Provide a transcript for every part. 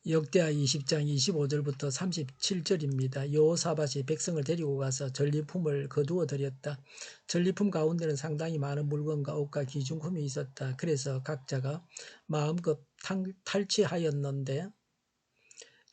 역대하 20장 25절부터 37절입니다. 여호사밧이 백성을 데리고 가서 전리품을 거두어 드렸다. 전리품 가운데는 상당히 많은 물건과 옷과 기중품이 있었다. 그래서 각자가 마음껏 탈취하였는데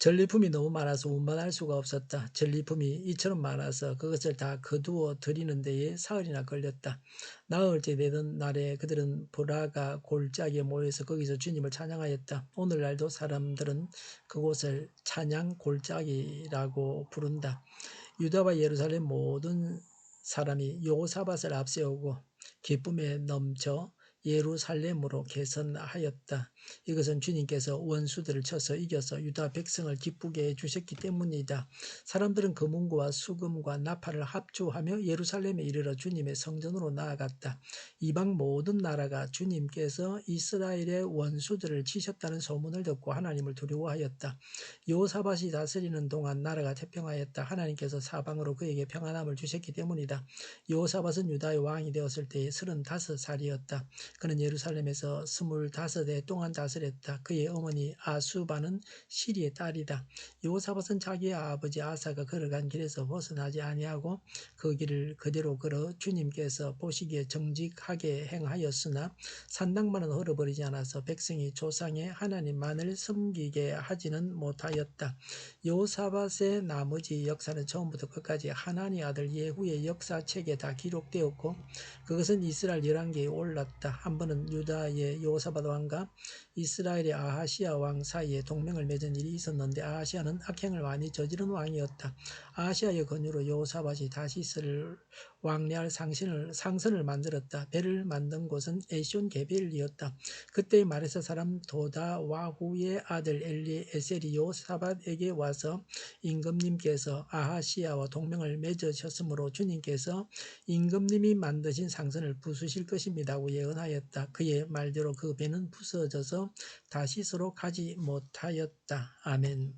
전리품이 너무 많아서 운반할 수가 없었다. 전리품이 이처럼 많아서 그것을 다 거두어 드리는 데에 사흘이나 걸렸다. 나흘째 되던 날에 그들은 보라가 골짜기에 모여서 거기서 주님을 찬양하였다. 오늘날도 사람들은 그곳을 찬양 골짜기라고 부른다. 유다와 예루살렘 모든 사람이 여호사밧을 앞세우고 기쁨에 넘쳐 예루살렘으로 개선하였다. 이것은 주님께서 원수들을 쳐서 이겨서 유다 백성을 기쁘게 해주셨기 때문이다. 사람들은 금은과 수금과 나팔을 합주하며 예루살렘에 이르러 주님의 성전으로 나아갔다. 이방 모든 나라가 주님께서 이스라엘의 원수들을 치셨다는 소문을 듣고 하나님을 두려워하였다. 여호사밧이 다스리는 동안 나라가 태평하였다. 하나님께서 사방으로 그에게 평안함을 주셨기 때문이다. 여호사밧은 유다의 왕이 되었을 때에 35살이었다. 그는 예루살렘에서 25해 동안 다스렸다. 그의 어머니 아수바는 시리의 딸이다. 여호사밧은 자기의 아버지 아사가 걸어간 길에서 벗어나지 아니하고 그 길을 그대로 걸어 주님께서 보시기에 정직하게 행하였으나 산당만은 헐어버리지 않아서 백성이 조상의 하나님만을 섬기게 하지는 못하였다. 여호사밧의 나머지 역사는 처음부터 끝까지 하나니 아들 예후의 역사책에 다 기록되었고 그것은 이스라엘 열왕기에 올랐다. 한 번은 유다의 여호사밧 왕과 이스라엘의 아하시야 왕 사이에 동맹을 맺은 일이 있었는데 아하시야는 악행을 많이 저지른 왕이었다. 아하시야의 권유로 여호사밧이 다시스를 왕래할 상선을 만들었다. 배를 만든 곳은 에시온 게벨이었다. 그때의 말에서 사람 도다와후의 아들 엘리에셀이 여호사밧에게 와서 임금님께서 아하시야와 동맹을 맺으셨으므로 주님께서 임금님이 만드신 상선을 부수실 것입니다고 예언하였다. 그의 말대로 그 배는 부서져서 다시스로 가지 못하였다. 아멘.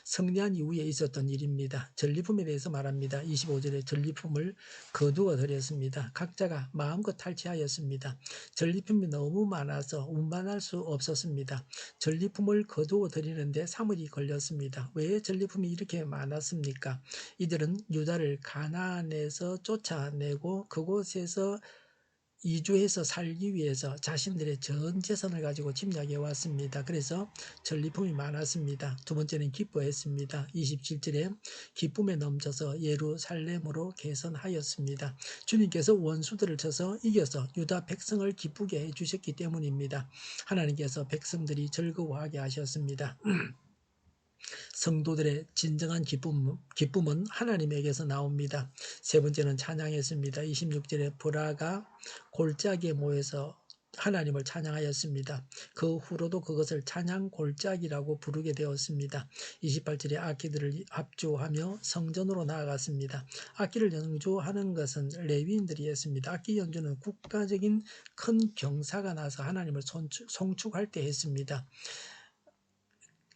성리한 이후에 있었던 일입니다. 전리품에 대해서 말합니다. 25절에 전리품을 거두어 드렸습니다. 각자가 마음껏 탈취하였습니다. 전리품이 너무 많아서 운반할 수 없었습니다. 전리품을 거두어 드리는데 3일이 걸렸습니다. 왜 전리품이 이렇게 많았습니까? 이들은 유다를 가나안에서 쫓아내고 그곳에서 이주해서 살기 위해서 자신들의 전 재산을 가지고 침략해 왔습니다. 그래서 전리품이 많았습니다. 두 번째는 기뻐했습니다. 27절에 기쁨에 넘쳐서 예루살렘으로 개선하였습니다. 주님께서 원수들을 쳐서 이겨서 유다 백성을 기쁘게 해주셨기 때문입니다. 하나님께서 백성들이 즐거워하게 하셨습니다. 성도들의 진정한 기쁨은 하나님에게서 나옵니다. 세 번째는 찬양했습니다. 26절에 보라가 골짜기에 모여서 하나님을 찬양하였습니다. 그 후로도 그것을 찬양 골짜기라고 부르게 되었습니다. 28절에 악기들을 합주하며 성전으로 나아갔습니다. 악기를 연주하는 것은 레위인들이 했습니다. 악기 연주는 국가적인 큰 경사가 나서 하나님을 송축할 때 했습니다.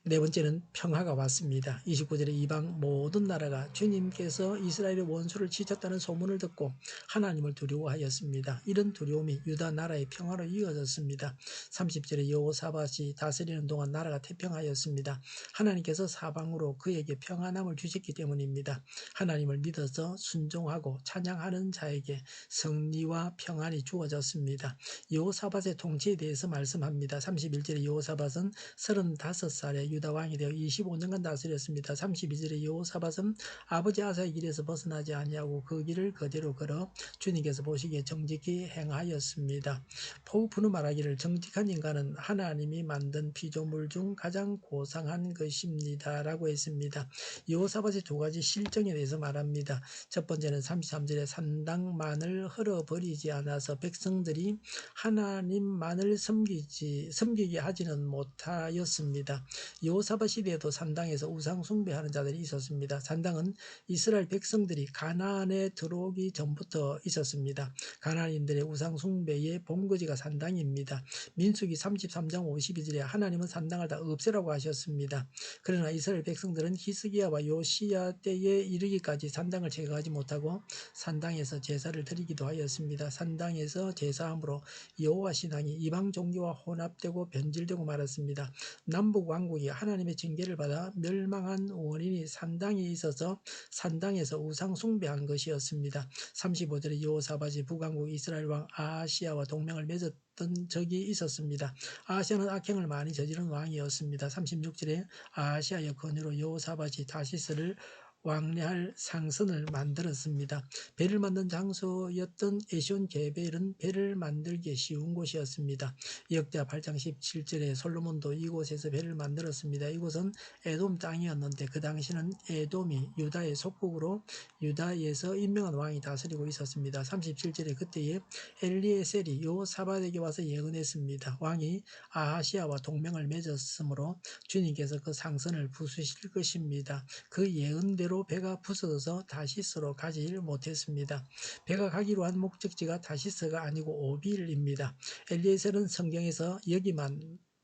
네 번째는 평화가 왔습니다. 29절에 이방 모든 나라가 주님께서 이스라엘의 원수를 치셨다는 소문을 듣고 하나님을 두려워하였습니다. 이런 두려움이 유다 나라의 평화로 이어졌습니다. 30절에 여호사밧이 다스리는 동안 나라가 태평하였습니다. 하나님께서 사방으로 그에게 평안함을 주셨기 때문입니다. 하나님을 믿어서 순종하고 찬양하는 자에게 승리와 평안이 주어졌습니다. 여호사밧의 통치에 대해서 말씀합니다. 31절에 여호사밧은 35살에 유다 왕이 되어 25년간 다스렸습니다. 32절에 여호사밧은 아버지 아사의 길에서 벗어나지 아니하고 그 길을 그대로 걸어 주님께서 보시기에 정직히 행하였습니다. 포우프는 말하기를 정직한 인간은 하나님이 만든 피조물 중 가장 고상한 것입니다 라고 했습니다. 여호사밧의 두 가지 실정에 대해서 말합니다. 첫 번째는 33절에 산당만을 헐어버리지 않아서 백성들이 하나님만을 섬기게 하지는 못하였습니다. 여호사밧 시대에도 산당에서 우상 숭배하는 자들이 있었습니다. 산당은 이스라엘 백성들이 가나안에 들어오기 전부터 있었습니다. 가나안인들의 우상 숭배의 본거지가 산당입니다. 민수기 33장 52절에 하나님은 산당을 다 없애라고 하셨습니다. 그러나 이스라엘 백성들은 히스기야와 요시야 때에 이르기까지 산당을 제거하지 못하고 산당에서 제사를 드리기도 하였습니다. 산당에서 제사함으로 여호와 신앙이 이방 종교와 혼합되고 변질되고 말았습니다. 남북 왕국이 하나님의 징계를 받아 멸망한 원인이 산당에 있어서 산당에서 우상 숭배한 것이었습니다. 35절에 여호사밧이 북왕국 이스라엘 왕 아하시야와 동맹을 맺었던 적이 있었습니다. 아하시야는 악행을 많이 저지른 왕이었습니다. 36절에 아하시야의 권유로 여호사밧이 다시스를 왕래할 상선을 만들었습니다. 배를 만든 장소였던 에시온 게벨은 배를 만들기 쉬운 곳이었습니다. 역대 8장 17절에 솔로몬도 이곳에서 배를 만들었습니다. 이곳은 에돔 땅이었는데 그 당시는 에돔이 유다의 속국으로 유다에서 임명한 왕이 다스리고 있었습니다. 37절에 그때에 엘리에셀이 여호사밧에게 와서 예언했습니다. 왕이 아하시야와 동맹을 맺었으므로 주님께서 그 상선을 부수실 것입니다. 그 예언대로 배가 부서져서 다시스로 가지 못했습니다. 배가 가기로 한 목적지가 다시스가 아니고 오빌입니다. 엘리에셀은 성경에서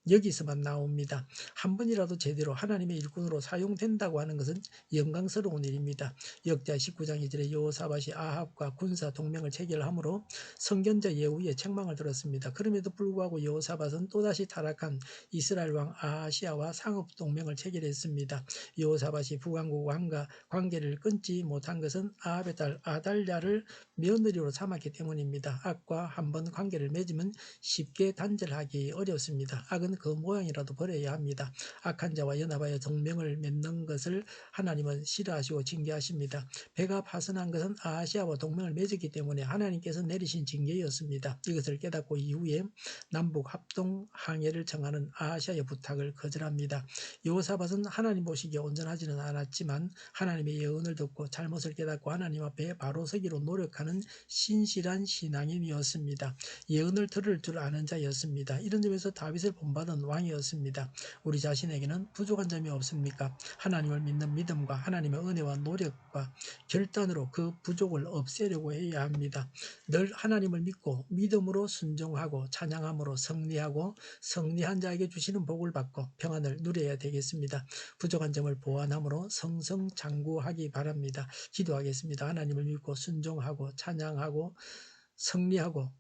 여기서만 나옵니다. 한 번이라도 제대로 하나님의 일꾼으로 사용된다고 하는 것은 영광스러운 일입니다. 역대하 19장 2절에 여호사밧이 아합과 군사 동맹을 체결함으로 선견자 예후의 책망을 들었습니다. 그럼에도 불구하고 여호사밧은 또다시 타락한 이스라엘 왕 아하시야와 상업 동맹을 체결했습니다. 여호사밧이 북왕국 왕과 관계를 끊지 못한 것은 아합의 딸 아달랴를 며느리로 삼았기 때문입니다. 악과 한번 관계를 맺으면 쉽게 단절하기 어렵습니다. 악은 그 모양이라도 버려야 합니다. 악한 자와 연합하여 동맹을 맺는 것을 하나님은 싫어하시고 징계하십니다. 배가 파손한 것은 아하시야와 동맹을 맺었기 때문에 하나님께서 내리신 징계였습니다. 이것을 깨닫고 이후에 남북 합동 항해를 청하는 아하시야의 부탁을 거절합니다. 여호사밧은 하나님 보시기에 온전하지는 않았지만 하나님의 예언을 듣고 잘못을 깨닫고 하나님 앞에 바로 서기로 노력하는 신실한 신앙인이었습니다. 예언을 들을 줄 아는 자였습니다. 이런 점에서 다윗을 본받은 왕이었습니다. 우리 자신에게는 부족한 점이 없습니까? 하나님을 믿는 믿음과 하나님의 은혜와 노력과 결단으로 그 부족을 없애려고 해야 합니다. 늘 하나님을 믿고 믿음으로 순종하고 찬양함으로 승리하고 승리한 자에게 주시는 복을 받고 평안을 누려야 되겠습니다. 부족한 점을 보완함으로 성성장구하기 바랍니다. 기도하겠습니다. 하나님을 믿고 순종하고 찬양하고 승리하고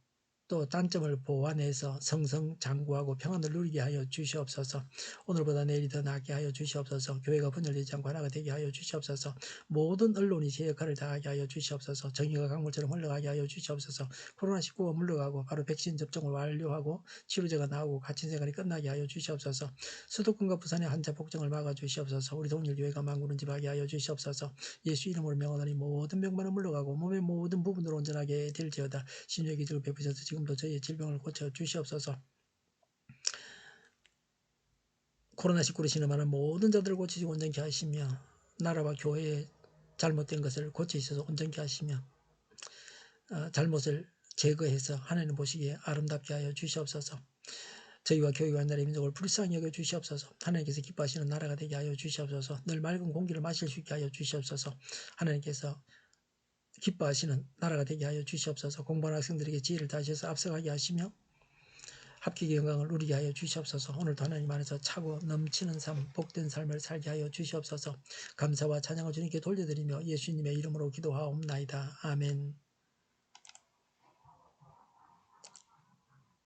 또 단점을 보완해서 성성장구하고 평안을 누리게 하여 주시옵소서. 오늘보다 내일이 더 낫게 하여 주시옵소서. 교회가 분열되지 않고 하나가 되게 하여 주시옵소서. 모든 언론이 제 역할을 다하게 하여 주시옵소서. 정의가 강물처럼 흘러가게 하여 주시옵소서. 코로나19가 물러가고 바로 백신 접종을 완료하고 치료제가 나오고 갇힌 생활이 끝나게 하여 주시옵소서. 수도권과 부산의 환자 폭증을 막아 주시옵소서. 우리 동일교회가 만구는집하게 하여 주시옵소서. 예수 이름으로 명하노니 모든 병만은 물러가고 몸의 모든 부분으로 온전하게 될지어다. 신유의 기적을 베푸셔서 지금도 저희의 질병을 고쳐 주시옵소서. 코로나19로 신음하는 모든 자들을 고치시고 온전케 하시며 나라와 교회의 잘못된 것을 고치셔서 온전케 하시며 잘못을 제거해서 하나님 보시기에 아름답게 하여 주시옵소서. 저희와 교회와 나라의 민족을 불쌍히 여겨 주시옵소서. 하나님께서 기뻐하시는 나라가 되게 하여 주시옵소서. 늘 맑은 공기를 마실 수 있게 하여 주시옵소서. 하나님께서 기뻐하시는 나라가 되게 하여 주시옵소서. 공부하는 학생들에게 지혜를 다하셔서 앞서가게 하시며 합격의 영광을 누리게 하여 주시옵소서. 오늘도 하나님 안에서 차고 넘치는 삶, 복된 삶을 살게 하여 주시옵소서. 감사와 찬양을 주님께 돌려드리며 예수님의 이름으로 기도하옵나이다. 아멘.